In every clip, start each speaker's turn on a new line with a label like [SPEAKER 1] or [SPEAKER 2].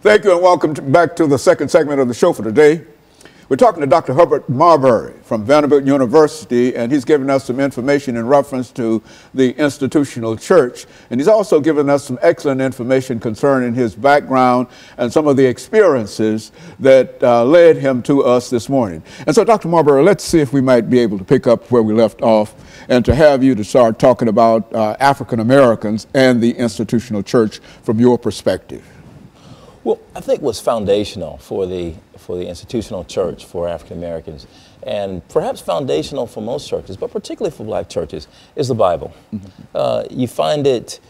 [SPEAKER 1] Thank you and welcome back to the second segment of the show for today. We're talking to Dr. Herbert Marbury from Vanderbilt University, and he's given us some information in reference to the institutional church. And he's also given us some excellent information concerning his background and some of the experiences that led him to us this morning. And so, Dr. Marbury, let's see if we might be able to pick up where we left off and to have you to start talking about African Americans and the institutional church from your perspective.
[SPEAKER 2] Well, I think what's foundational for the institutional church for African Americans, and perhaps foundational for most churches, but particularly for black churches, is the Bible. You find it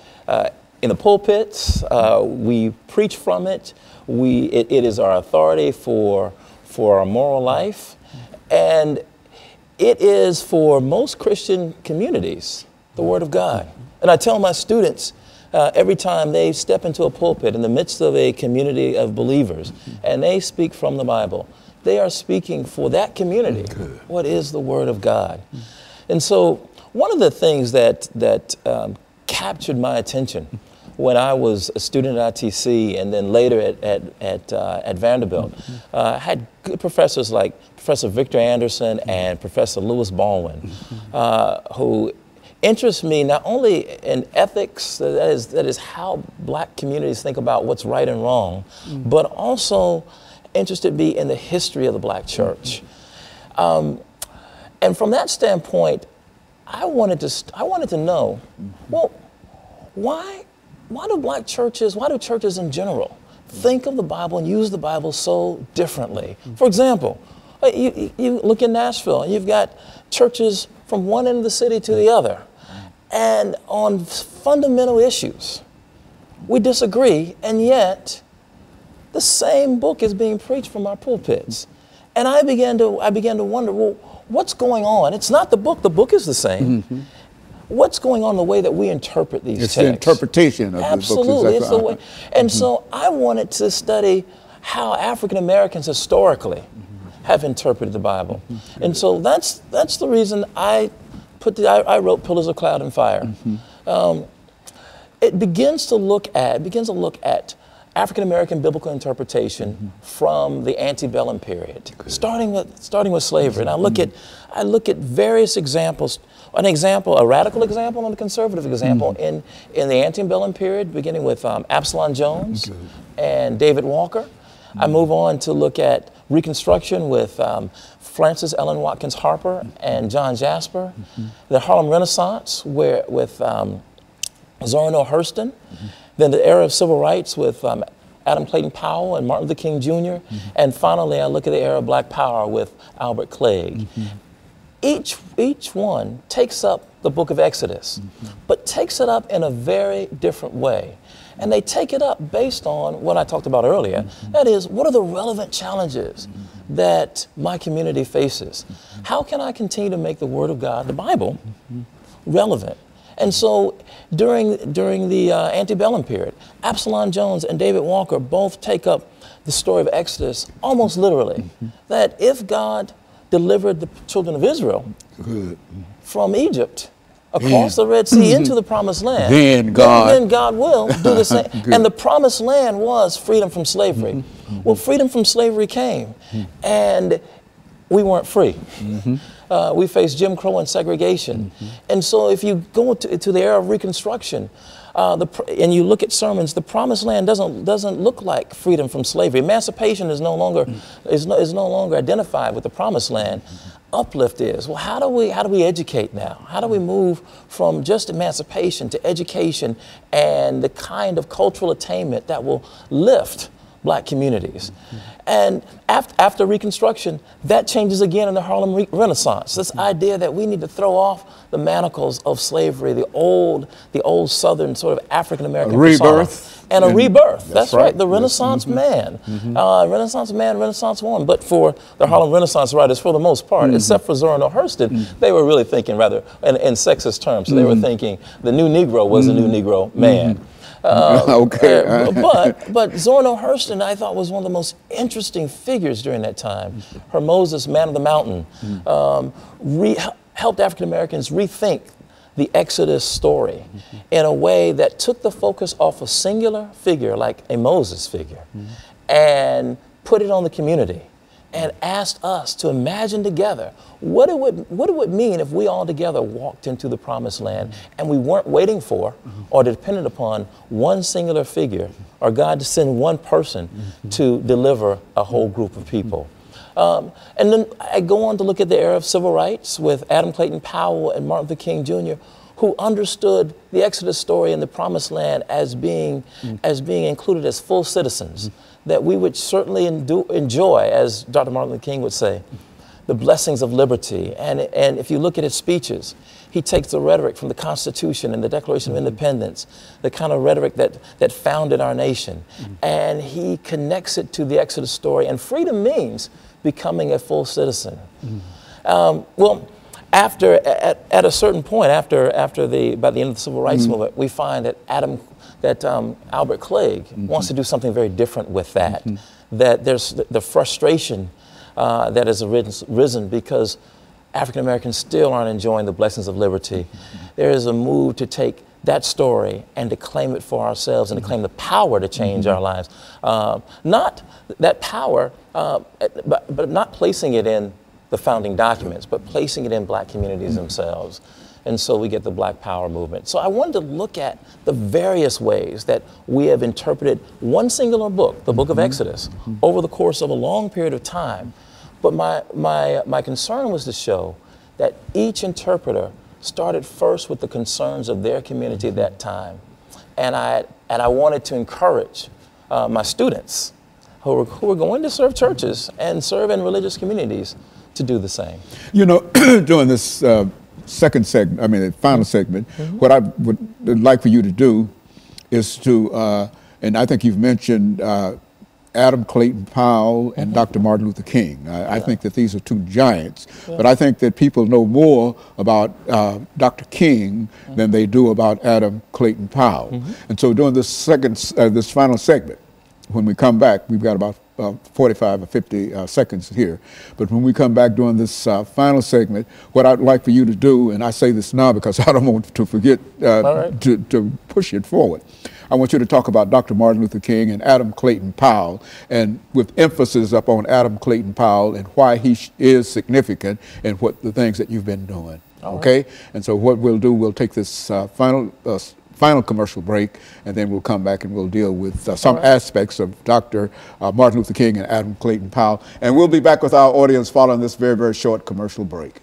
[SPEAKER 2] in the pulpits. We preach from it. It is our authority for our moral life, and it is for most Christian communities the Word of God. And I tell my students, every time they step into a pulpit in the midst of a community of believers and they speak from the Bible, they are speaking for that community. What is the Word of God? And so one of the things that captured my attention when I was a student at ITC and then later at Vanderbilt, I had good professors like Professor Victor Anderson and Professor Lewis Baldwin, who interests me not only in ethics, that is how black communities think about what's right and wrong, but also interested me in the history of the black church. And from that standpoint, I wanted to know, well, why do black churches, why do churches in general think of the Bible and use the Bible so differently? For example, you look in Nashville and you've got churches from one end of the city to the other. And on fundamental issues, we disagree, and yet the same book is being preached from our pulpits. And I began to wonder, well, what's going on? It's not the book is the same. What's going on in the way that we interpret these texts?
[SPEAKER 1] It's the interpretation of
[SPEAKER 2] Absolutely,
[SPEAKER 1] the books.
[SPEAKER 2] It's the way. And so I wanted to study how African Americans historically have interpreted the Bible. And so that's the reason I wrote Pillars of Cloud and Fire. It begins to look at African American biblical interpretation from the antebellum period, starting with slavery. And I look at various examples. A radical example and a conservative example in the antebellum period, beginning with Absalom Jones and David Walker. I move on to look at Reconstruction with Frances Ellen Watkins Harper and John Jasper. The Harlem Renaissance with Zora Neale Hurston. Then the era of civil rights with Adam Clayton Powell and Martin Luther King Jr. And finally, I look at the era of Black Power with Albert Clegg. Each one takes up the book of Exodus, but takes it up in a very different way. And they take it up based on what I talked about earlier. That is, what are the relevant challenges that my community faces? How can I continue to make the Word of God, the Bible, relevant? And so during the antebellum period, Absalom Jones and David Walker both take up the story of Exodus almost literally. That if God delivered the children of Israel from Egypt, across the Red Sea into the Promised Land, then God will do the same. And the Promised Land was freedom from slavery. Well, freedom from slavery came, and we weren't free. We faced Jim Crow and segregation. And so if you go to the era of Reconstruction, and you look at sermons, the Promised Land doesn't look like freedom from slavery. Emancipation is no longer identified with the Promised Land. Uplift is, well, how do we educate now? How do we move from just emancipation to education and the kind of cultural attainment that will lift black communities? And after Reconstruction, that changes again in the Harlem Renaissance. This idea that we need to throw off the manacles of slavery, the old Southern sort of African American rebirth. And a rebirth. That's right. The Renaissance man. Renaissance man, Renaissance woman. But for the Harlem Renaissance writers, for the most part, except for Zora Neale Hurston, they were really thinking rather in sexist terms. So they were thinking the new Negro was the new Negro man. But Zora Neale Hurston, I thought, was one of the most interesting figures during that time. Her Moses, Man of the Mountain, helped African Americans rethink the Exodus story in a way that took the focus off a singular figure like a Moses figure and put it on the community and asked us to imagine together what it would mean if we all together walked into the promised land and we weren't waiting for or dependent upon one singular figure or God to send one person to deliver a whole group of people. And then I go on to look at the era of civil rights with Adam Clayton Powell and Martin Luther King Jr., who understood the Exodus story and the promised land as being included as full citizens, that we would certainly enjoy, as Dr. Martin Luther King would say, the blessings of liberty. And if you look at his speeches, he takes the rhetoric from the Constitution and the Declaration of Independence, the kind of rhetoric that founded our nation, and he connects it to the Exodus story. And freedom means becoming a full citizen. Well, at a certain point, by the end of the Civil Rights Movement, we find that Albert Clegg wants to do something very different with that. That there's the frustration that has risen because African Americans still aren't enjoying the blessings of liberty. There is a move to take that story and to claim it for ourselves and to claim the power to change our lives. Not that power, but not placing it in the founding documents, but placing it in black communities themselves. And so we get the Black Power movement. So I wanted to look at the various ways that we have interpreted one singular book, the book of Exodus, over the course of a long period of time. But my concern was to show that each interpreter started first with the concerns of their community at that time. And I wanted to encourage my students who are going to serve churches and serve in religious communities to do the same.
[SPEAKER 1] You know, during this second segment, I mean, the final segment, what I would like for you to do is to, and I think you've mentioned Adam Clayton Powell and Dr. Martin Luther King. I think that these are two giants, but I think that people know more about Dr. King than they do about Adam Clayton Powell. And so during this this final segment, when we come back, we've got about 45 or 50 seconds here. But when we come back during this final segment, what I'd like for you to do, and I say this now because I don't want to forget to push it forward. I want you to talk about Dr. Martin Luther King and Adam Clayton Powell, and with emphasis up on Adam Clayton Powell and why he is significant and what the things that you've been doing. Okay? And so what we'll do, we'll take this final commercial break, and then we'll come back and we'll deal with some aspects of Dr. Martin Luther King and Adam Clayton Powell. And we'll be back with our audience following this very, very short commercial break.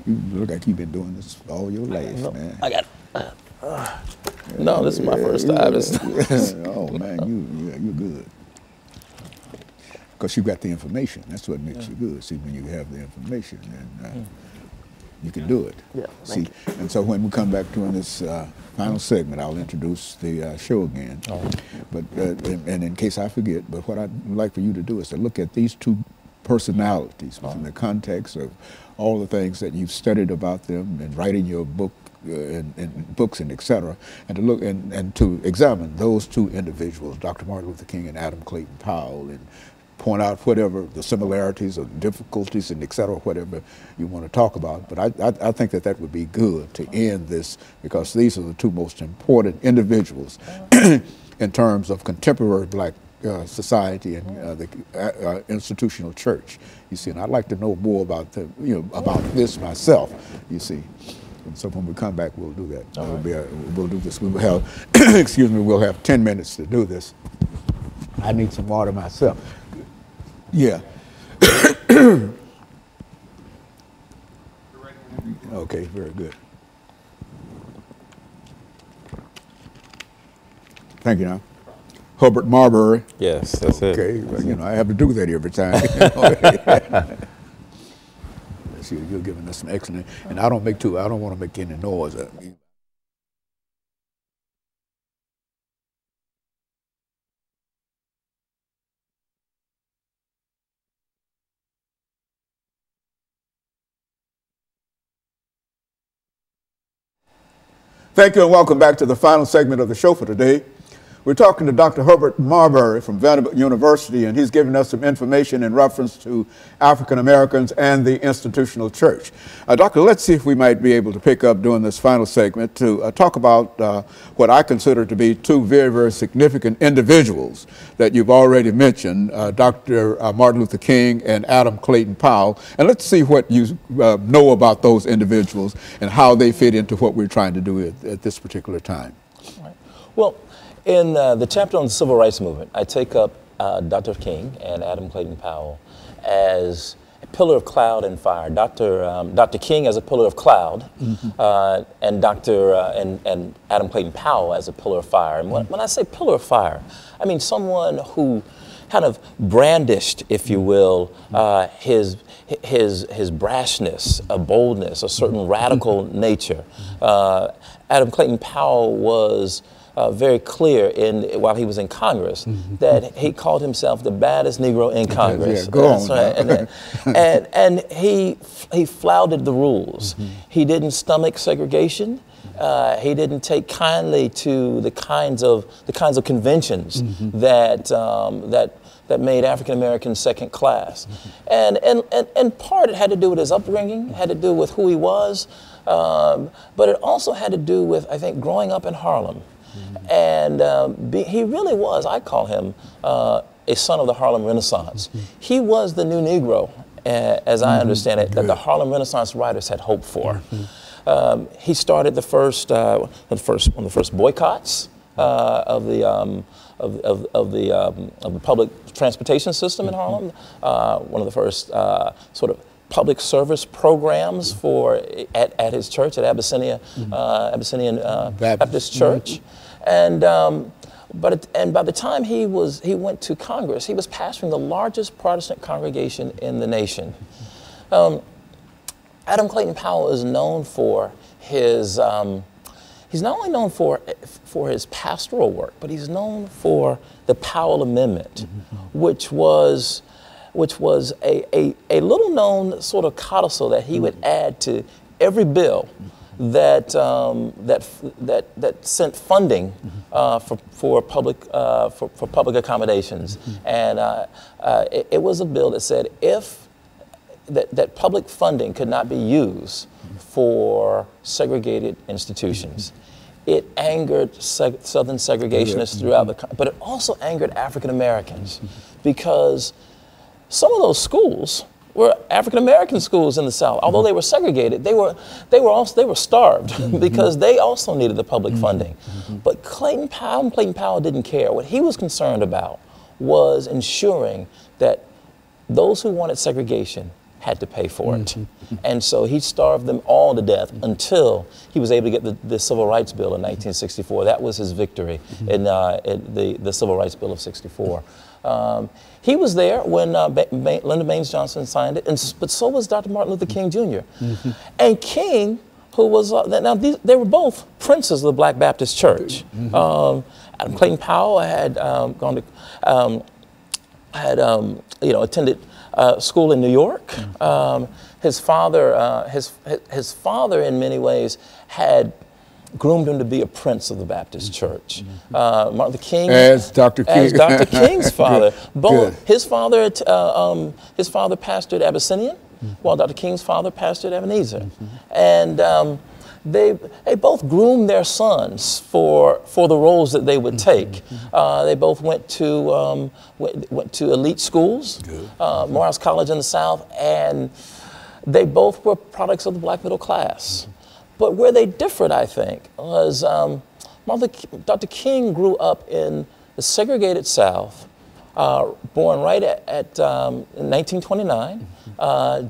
[SPEAKER 1] You look like you've been doing this all your life, man.
[SPEAKER 2] I got no, this is my first time.
[SPEAKER 1] Oh man, you're good. Because you got the information. That's what makes you good. See, when you have the information, and you can do it.
[SPEAKER 2] Yeah.
[SPEAKER 1] See, and so when we come back during this final segment, I'll introduce the show again. But and in case I forget, but what I'd like for you to do is to look at these two personalities within the context of all the things that you've studied about them and writing your book and books and et cetera, and to look and to examine those two individuals, Dr. Martin Luther King and Adam Clayton Powell, and point out whatever the similarities or difficulties and et cetera, whatever you want to talk about. But I think that that would be good to end this, because these are the two most important individuals in terms of contemporary black society and the institutional church. You see, and I'd like to know more about about this myself. You see, and so when we come back, we'll do that. We'll do this. We will have, excuse me, we'll have 10 minutes to do this. I need some water myself. Yeah. Okay, very good. Thank you. Now, Herbert Marbury.
[SPEAKER 3] Yes, that's it.
[SPEAKER 1] Okay, well, I have to do that every time. See, you're giving us some excellent, and I don't want to make any noise. Thank you and welcome back to the final segment of the show for today. We're talking to Dr. Herbert Marbury from Vanderbilt University, and he's giving us some information in reference to African Americans and the institutional church. Doctor, let's see if we might be able to pick up during this final segment to talk about what I consider to be two very, very significant individuals that you've already mentioned, Dr. Martin Luther King and Adam Clayton Powell. And let's see what you know about those individuals and how they fit into what we're trying to do at this particular time.
[SPEAKER 2] Right. Well, in the chapter on the Civil Rights Movement, I take up Dr. King and Adam Clayton Powell as a pillar of cloud and fire. Dr. King as a pillar of cloud, and and Adam Clayton Powell as a pillar of fire. And when I say pillar of fire, I mean someone who kind of brandished, if you will, his brashness, a boldness, a certain radical nature. Adam Clayton Powell was very clear while he was in Congress that he called himself the baddest Negro in Congress.
[SPEAKER 1] Yeah, go on.
[SPEAKER 2] Right. and he flouted the rules. He didn't stomach segregation. He didn't take kindly to the kinds of conventions that made African Americans second class. And part it had to do with his upbringing, had to do with who he was, but it also had to do with, I think, growing up in Harlem. And he really was, I call him, a son of the Harlem Renaissance. He was the new Negro, as I understand it, that the Harlem Renaissance writers had hoped for. He started one of the first boycotts of the public transportation system in Harlem. One of the first sort of public service programs at his church at Abyssinian Baptist Church. And by the time he went to Congress, he was pastoring the largest Protestant congregation in the nation. Adam Clayton Powell is known for his he's not only known for his pastoral work, but he's known for the Powell Amendment, which was a little known sort of codicil that he would add to every bill that sent funding for public accommodations, and it was a bill that said that public funding could not be used for segregated institutions. It angered Southern segregationists throughout the country, but it also angered African Americans because some of those schools were African American schools in the South. Although they were segregated, they were starved because they also needed the public funding. But Clayton Powell didn't care. What he was concerned about was ensuring that those who wanted segregation had to pay for it. And so he starved them all to death until he was able to get the Civil Rights Bill in 1964. That was his victory in the Civil Rights Bill of 64. He was there when Lyndon Baines Johnson signed it, but so was Dr. Martin Luther King Jr. And King, who was, they were both princes of the Black Baptist Church. Adam Clayton Powell had attended school in New York. His father, his father, in many ways, had groomed him to be a prince of the Baptist Church. Martin Luther King,
[SPEAKER 1] as Dr. King,
[SPEAKER 2] as Dr. King's father.
[SPEAKER 1] Good.
[SPEAKER 2] His father pastored Abyssinian, while Dr. King's father pastored Ebenezer, and they both groomed their sons for the roles that they would take. They both went to elite schools, Morehouse College in the South, and they both were products of the black middle class. But where they differed, I think, was Dr. King grew up in the segregated South, born right in 1929,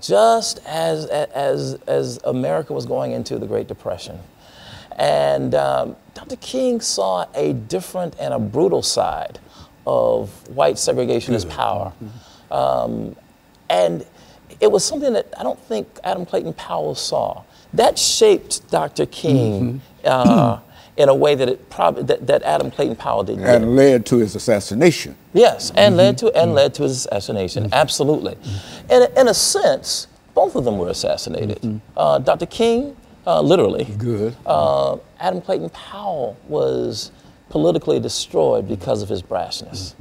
[SPEAKER 2] just as America was going into the Great Depression. And Dr. King saw a different and a brutal side of white segregationist power. And it was something that I don't think Adam Clayton Powell saw. That shaped Dr. King in a way that that Adam Clayton Powell didn't.
[SPEAKER 1] And led to his assassination.
[SPEAKER 2] Yes, and led to his assassination. Absolutely. In a sense, both of them were assassinated. Dr. King literally.
[SPEAKER 1] Good.
[SPEAKER 2] Adam Clayton Powell was politically destroyed because of his brashness.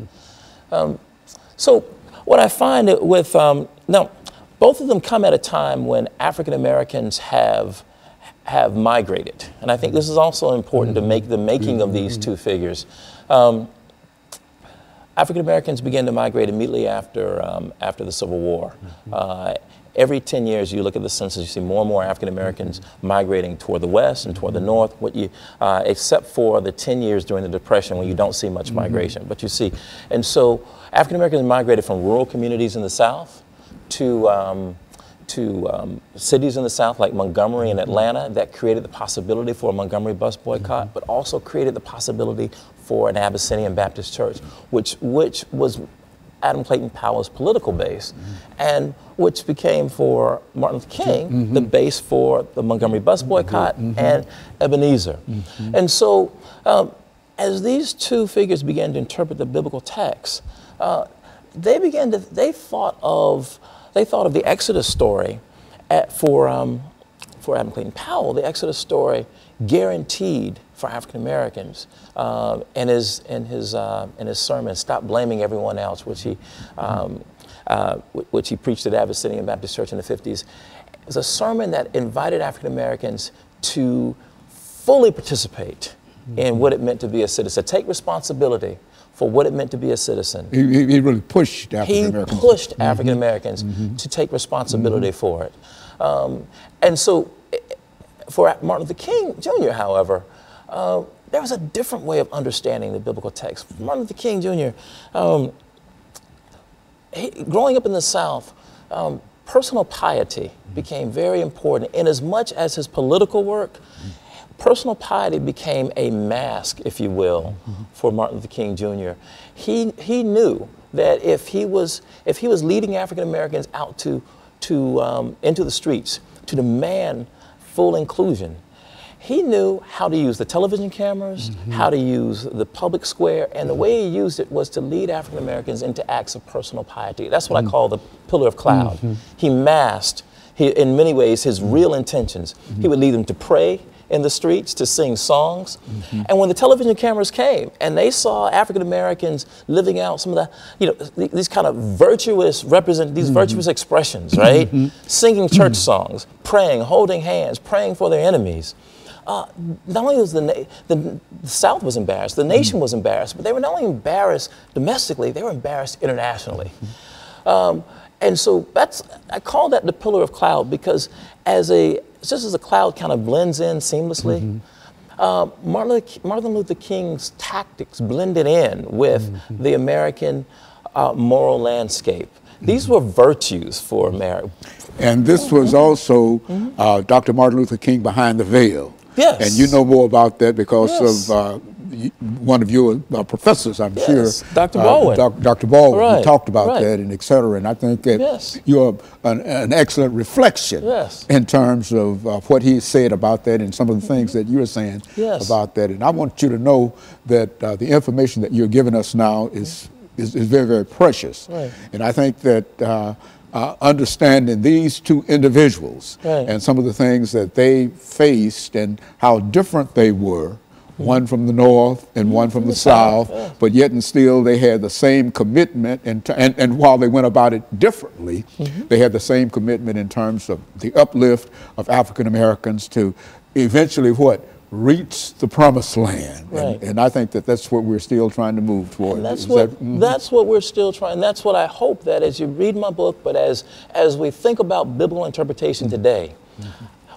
[SPEAKER 2] So what I find with, now, both of them come at a time when African Americans have migrated. And I think this is also important to make the making of these two figures. African Americans began to migrate immediately after the Civil War. Every 10 years, you look at the census, you see more and more African Americans migrating toward the west and toward the north, except for the 10 years during the Depression when you don't see much migration. But you see, and so African Americans migrated from rural communities in the South to cities in the South like Montgomery and Atlanta. That created the possibility for a Montgomery bus boycott, but also created the possibility for an Abyssinian Baptist church, which was Adam Clayton Powell's political base, and which became for Martin Luther King the base for the Montgomery bus boycott and Ebenezer. And so as these two figures began to interpret the biblical text, they thought of the Exodus story for Adam Clayton Powell. The Exodus story guaranteed for African Americans in his sermon, "Stop Blaming Everyone Else," which he preached at Abyssinian Baptist Church in the 50s. It was a sermon that invited African Americans to fully participate in what it meant to be a citizen, take responsibility for what it meant to be a citizen.
[SPEAKER 1] He really pushed African Americans.
[SPEAKER 2] He pushed African Americans to take responsibility for it. And so for Martin Luther King Jr., however, there was a different way of understanding the biblical text. Martin Luther King Jr., growing up in the South, personal piety became very important. In as much as his political work, personal piety became a mask, if you will, for Martin Luther King Jr. He knew that if he was leading African Americans out into the streets to demand full inclusion, he knew how to use the television cameras, how to use the public square, and the way he used it was to lead African Americans into acts of personal piety. That's what I call the pillar of cloud. He masked, in many ways, his real intentions. He would lead them to pray in the streets, to sing songs. And when the television cameras came and they saw African Americans living out some of the, these kind of virtuous virtuous expressions, right? Singing church songs, praying, holding hands, praying for their enemies. Not only was the South was embarrassed, the nation was embarrassed, but they were not only embarrassed domestically, they were embarrassed internationally. And so I call that the pillar of cloud, because just as a cloud kind of blends in seamlessly, Martin Luther King's tactics blended in with the American moral landscape. These were virtues for America.
[SPEAKER 1] And this was also Dr. Martin Luther King behind the veil.
[SPEAKER 2] Yes.
[SPEAKER 1] And you know more about that because of one of your professors, I'm sure.
[SPEAKER 2] Dr. Baldwin.
[SPEAKER 1] Dr. Baldwin, who talked about that and et cetera. And I think that you're an excellent reflection in terms of what he said about that and some of the things that you're saying about that. And I want you to know that the information that you're giving us now is very, very precious. And I think that understanding these two individuals and some of the things that they faced and how different they were, one from the north and one from the south, but yet and still they had the same commitment, and while they went about it differently, they had the same commitment in terms of the uplift of African Americans to eventually reach the promised land. And I think that that's what we're still trying to move toward.
[SPEAKER 2] And that's what we're still trying. That's what I hope that as you read my book, but as we think about biblical interpretation today,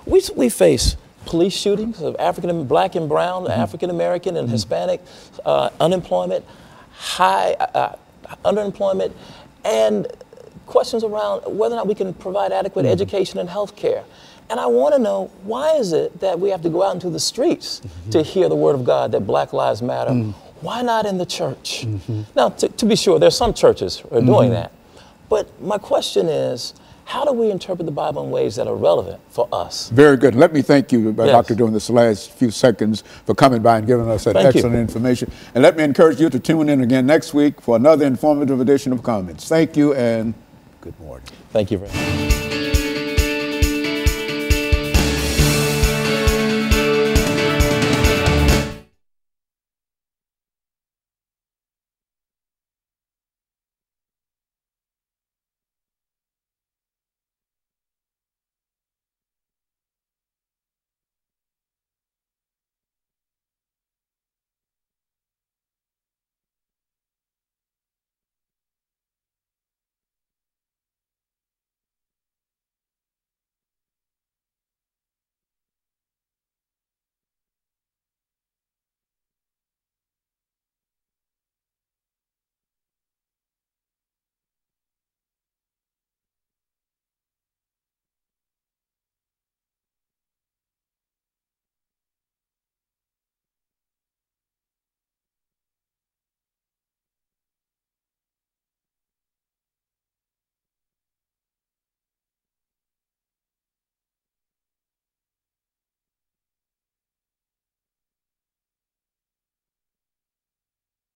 [SPEAKER 2] we face police shootings of Black and brown, African American and Hispanic, unemployment, high underemployment, and questions around whether or not we can provide adequate education and health care. And I want to know, why is it that we have to go out into the streets to hear the word of God that Black Lives Matter? Why not in the church? Now, to be sure, there's some churches who are doing that. But my question is, how do we interpret the Bible in ways that are relevant for us? Very good. Let me thank you, Doctor, during this last few seconds for coming by and giving us that excellent information. And let me encourage you to tune in again next week for another informative edition of Comments. Thank you and good morning. Thank you very much.